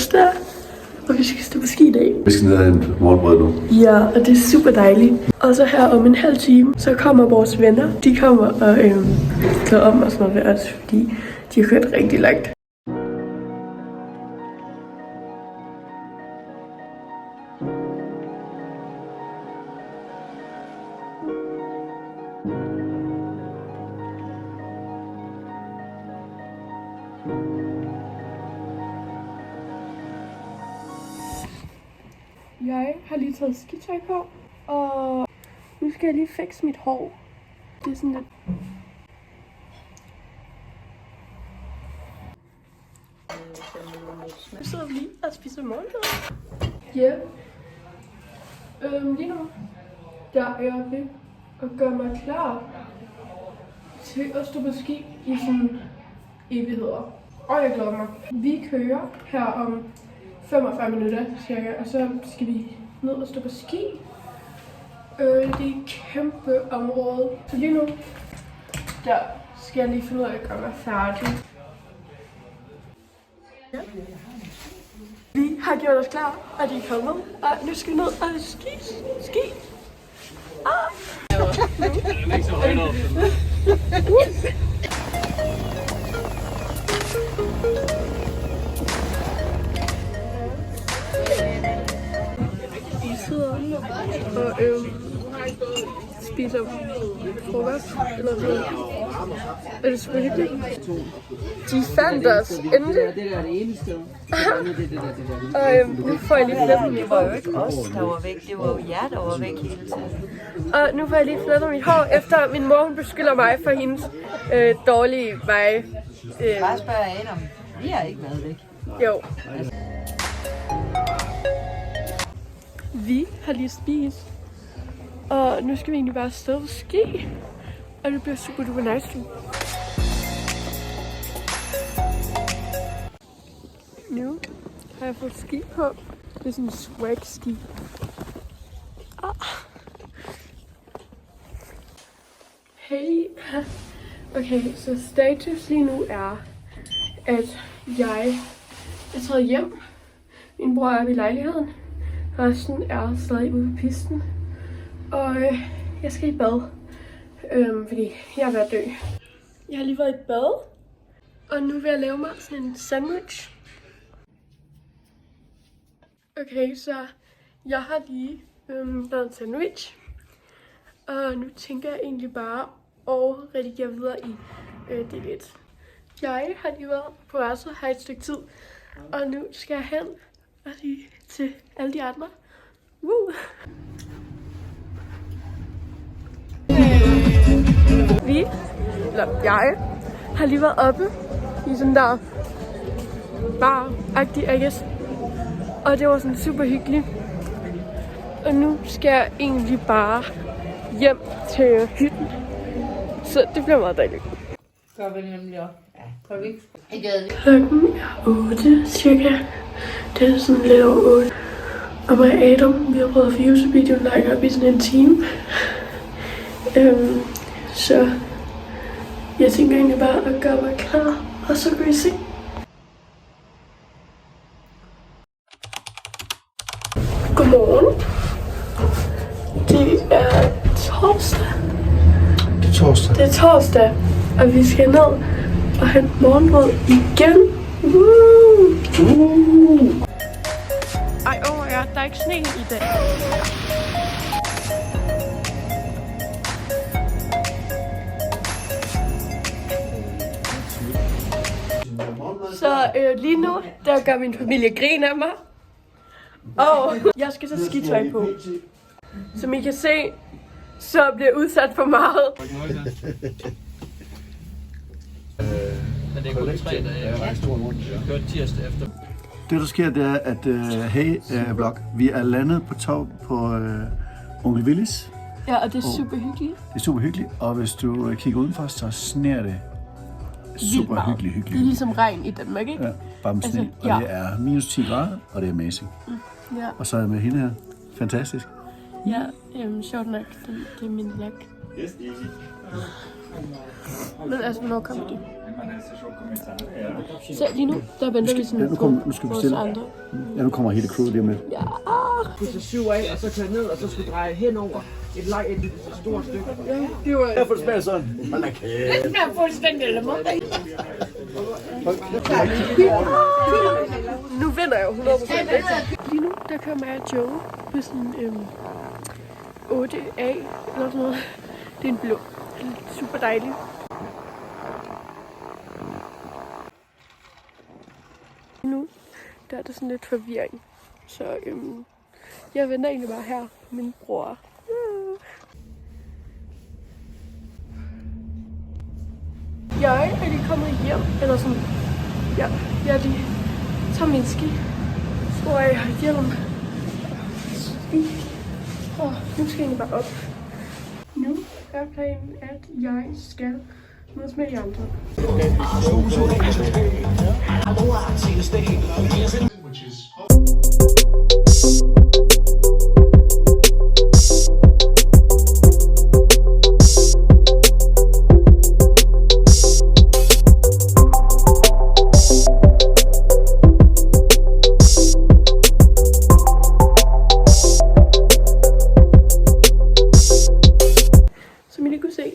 torsdag, og vi skal stå på ski i dag. Vi skal ned og hente morgenbrød nu. Ja, og det er super dejligt. Og så her om en halv time, så kommer vores venner. De kommer og klæder om og sådan noget også, fordi de har kørt rigtig langt. Jeg har lige taget skitøj på, og nu skal jeg lige fikse mit hår. Det er sådan lidt... Nu sidder vi lige og spiser morgenmad. Ja. Lige nu, der er jeg ved at gøre mig klar til at stå på ski i sådan evigheder. Og jeg glæder mig. Vi kører her om 45 minutter cirka, og så skal vi ned og stå på ski. Det er et kæmpe område. Så lige nu, der skal jeg lige finde ud af at gøre mig færdig. Ja. Vi har gjort os klar, og de er kommet, og nu skal vi ned og ski. Vi sidder og spiser frokost eller noget. Er det super hyggeligt? De fandt os endelig. Det er det eneste. Og nu får jeg lige flettet mit Det var jo ikke os, der var væk. Det var jo jer, der var væk hele tiden. Og nu får jeg lige flettet mit hår, efter min mor beskylder mig for hendes dårlige vej. Bare spørg Adam. Vi har ikke været væk. Jo. Vi har lige spist, og nu skal vi egentlig bare afsted og ski, og det bliver super duper nice. Nu har jeg fået ski på. Det er sådan en swag ski. Hey. Okay, så status lige nu er, at jeg er taget hjem. Min bror er i lejligheden. Resten er stadig ude på pisten. Og jeg skal i bad, fordi jeg er ved at dø. Jeg har lige været i bad, og nu vil jeg lave mig sådan en sandwich. Okay, så jeg har lige lavet en sandwich. Og nu tænker jeg egentlig bare at redigere videre i del 1. Jeg har lige været på værelset her et stykke tid, og nu skal jeg hen og sige til alle de andre. Woo! Jeg har lige været oppe i sådan der bar-agtig, I guess. Og det var sådan super hyggeligt. Og nu skal jeg egentlig bare hjem til hytten. Så det bliver meget dejligt. Gør vi nemlig også. Ja, prøv ikke. Klokken er 8 cirka. Det er sådan lidt over 8. Og mig og Adam, vi har prøvet at få YouTube-videoen lagt op i sådan en time. Så jeg tænker egentlig bare at gøre mig klar, og så kan vi se. Godmorgen. Det er torsdag. Det er torsdag. Det er torsdag, og vi skal ned og hente morgenbrød igen. Ej, ja, der er ikke sne i dag. Så lige nu, der gør min familie grin af mig. Og jeg skal tage skitøj på. Som I kan se, så bliver jeg udsat for meget. Men det er kun 3 dage. Jeg kørte tirsdag efter. Det der sker, det er, at hey vlog, vi er landet på top på Onkel Willis. Ja, og det er super hyggeligt. Det er super hyggeligt, og hvis du kigger udenfor, så sner det super hyggeligt. Det er ligesom regn i Danmark, ikke? Ja, bare med sne. Altså, ja. Og det er minus 10 grader, og det er amazing. Ja. Og så er jeg med hende her. Fantastisk. Ja, sjovt nok. Det er min vlog. Men altså, hvornår kommer de? Så lige nu, der venter vi sådan nu skal vi vores bestille. andre. Ja, nu kommer hele crewet lige med. Ja. Pudse 7 af, og så køre ned, og så skulle dreje henover et stort stykke. Det var Jeg får det smager sådan. Hold da kæft. det er fuldstændig lemmer. Nu vinder jeg jo 100%. Ikke? Lige nu, der kører mig og Joe på sådan 8A eller sådan noget. Det er en blå. Super dejlig. Nu der er der sådan lidt forvirring. Så jeg venter egentlig bare her på min bror. Jeg er lige kommet hjem, eller sådan, ja, jeg er lige tager min ski, og jeg har hjelm. Og nu skal jeg bare op. Nu er planen, at jeg skal mødes med de andre.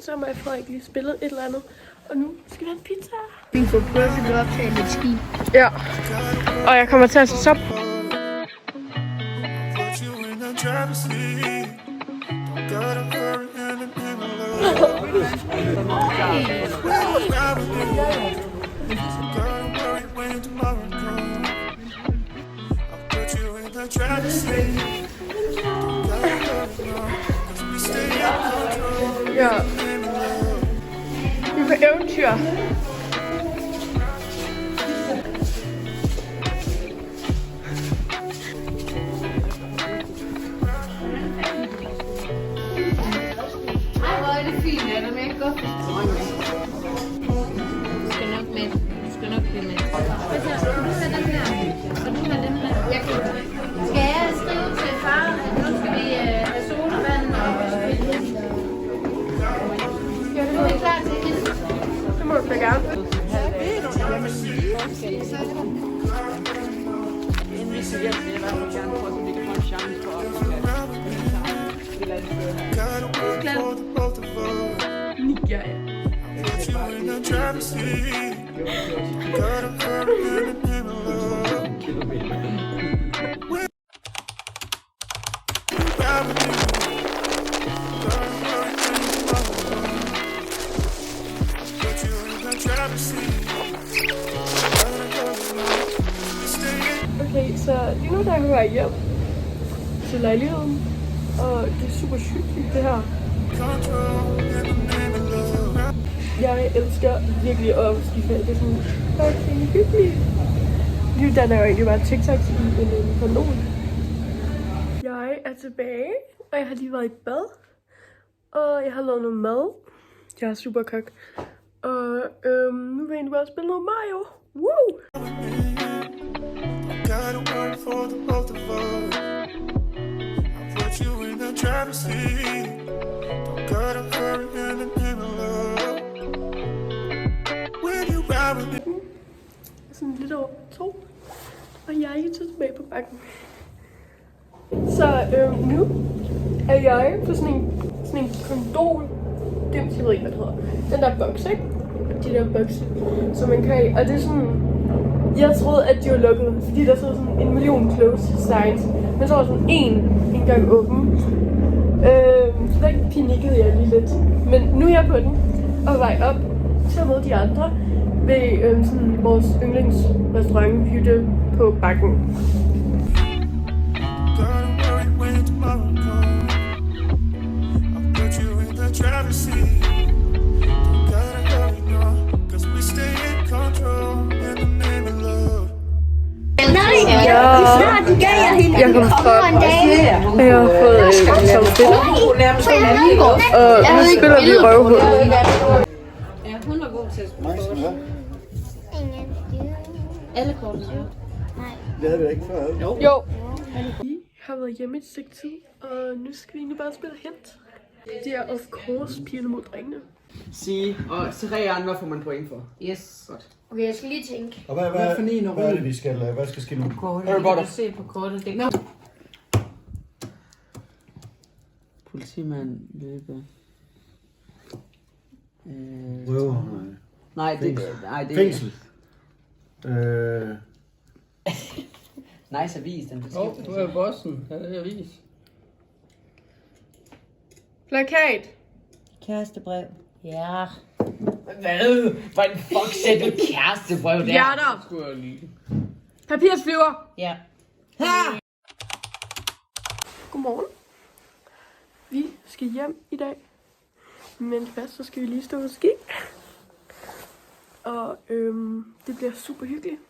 Så har mig og Frederik lige spillet et eller andet, og nu skal vi have en pizza. Vi får prøvet at optage lidt ski. Ja, og jeg kommer til at sætte op. Ja. Vi er på eventyr. Ej, hvor er det fint, er der med godt? Du skal nok med. Du skal nok blive med. Hvad så? Skal du have den her? Og du har den her? Jeg kan. Skal jeg skrive til far, at nu skal vi have solvand og spille? Ja, Nu er vi klar til det. det må du da gerne. Inden vi skal hjem, vil jeg i hvert fald gerne prøve, om vi kan få en chance for at spille et sted her. Ja, ja. Okay, så lige nu der er jeg hjem til lejligheden, og det er super hyggeligt det her. Jeg elsker virkelig at skiferie. Det er sådan fucking hyggeligt. Nu danner jeg jo egentlig bare TikToks i en kanon. Jeg er tilbage, og jeg har lige været i bad. Og jeg har lavet noget mad. Jeg er super kok. Og nu vil jeg egentlig bare spille noget Mario. Woo! Gotta work for the both of us. I put you in the driver's seat. Don't gotta hurry in love. When you ride with me. Sådan lidt over 2. Og jeg er ikke tilbage på bakken. Så nu er jeg på sådan en kondol. Jeg ved ikke, hvad det hedder. Den der boks, ikke? De der bokse, som man kan i. Og det er sådan... Jeg troede, at de var lukket, fordi der stod sådan 1 million closed signs. Men så var sådan en gang åben. Så der panikkede jeg lige lidt. Men nu er jeg på den, og vej op til at møde de andre ved sådan vores yndlingsrestaurant hytte på bakken. Jeg kom fra, og jeg har fået saltbitter, og nu spiller vi røvhul. Ja, hun var god til at spille kort. Alle kort. Nej. Det havde vi ikke før. Jo. Vi har været hjemme et stykke tid, og nu skal vi egentlig bare spille hent. Det er of course pigerne mod drengene. sige, og 3 andre får man point for. Yes. Godt. Okay, jeg skal lige tænke. Og hvad er det, vi skal, hvad skal ske nu? Harry Potter. Se på kortet. Det er Politimand løbe. Røver. Nej, det er... Fængsel. Nice avis, den beskriver. Du er bossen. Ja, det er avis. Plakat. Kærestebrev. Ja. Hvad? Hvordan fuck sætter du kærestebrev der? Hjerter. Skulle jeg lige. Papirsflyver. Ja. Godmorgen. Vi skal hjem i dag. Men først så skal vi lige stå på ski. Og det bliver super hyggeligt.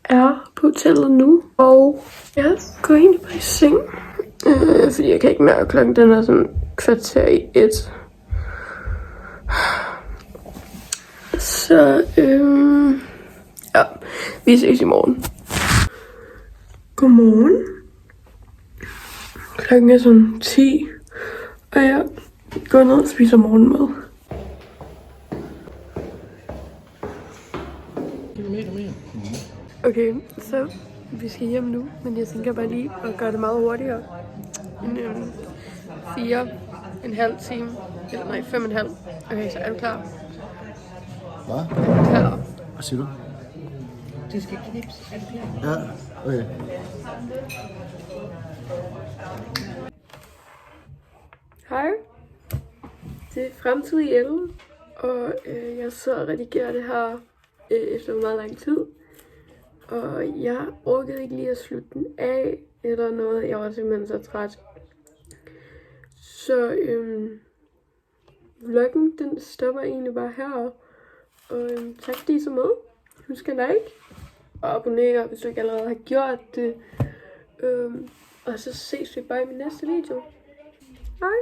Er på hotellet nu, og jeg går egentlig bare i seng, fordi jeg kan ikke mærke klokken, den er sådan 1:15. Så ja, vi ses i morgen. Godmorgen. Klokken er sådan 10, og jeg går ned og spiser morgenmad. Okay, så vi skal hjem nu, men jeg tænker bare lige at gøre det meget hurtigere. 4,5 time, eller nej, 5,5. Okay, så er du klar? Hvad? Er du klar? Hvad siger du? Du skal knipse. Er du klar? Ja, okay. Hej, det er fremtidig Ellen, og jeg så og redigerer det her efter meget lang tid. Og jeg orkede ikke lige at slutte den af, eller noget. Jeg var simpelthen så træt. Så vloggen, den stopper egentlig bare her. Og tak fordi I så med. Husk at like og abonnere, hvis du ikke allerede har gjort det. Og så ses vi bare i min næste video. Hej!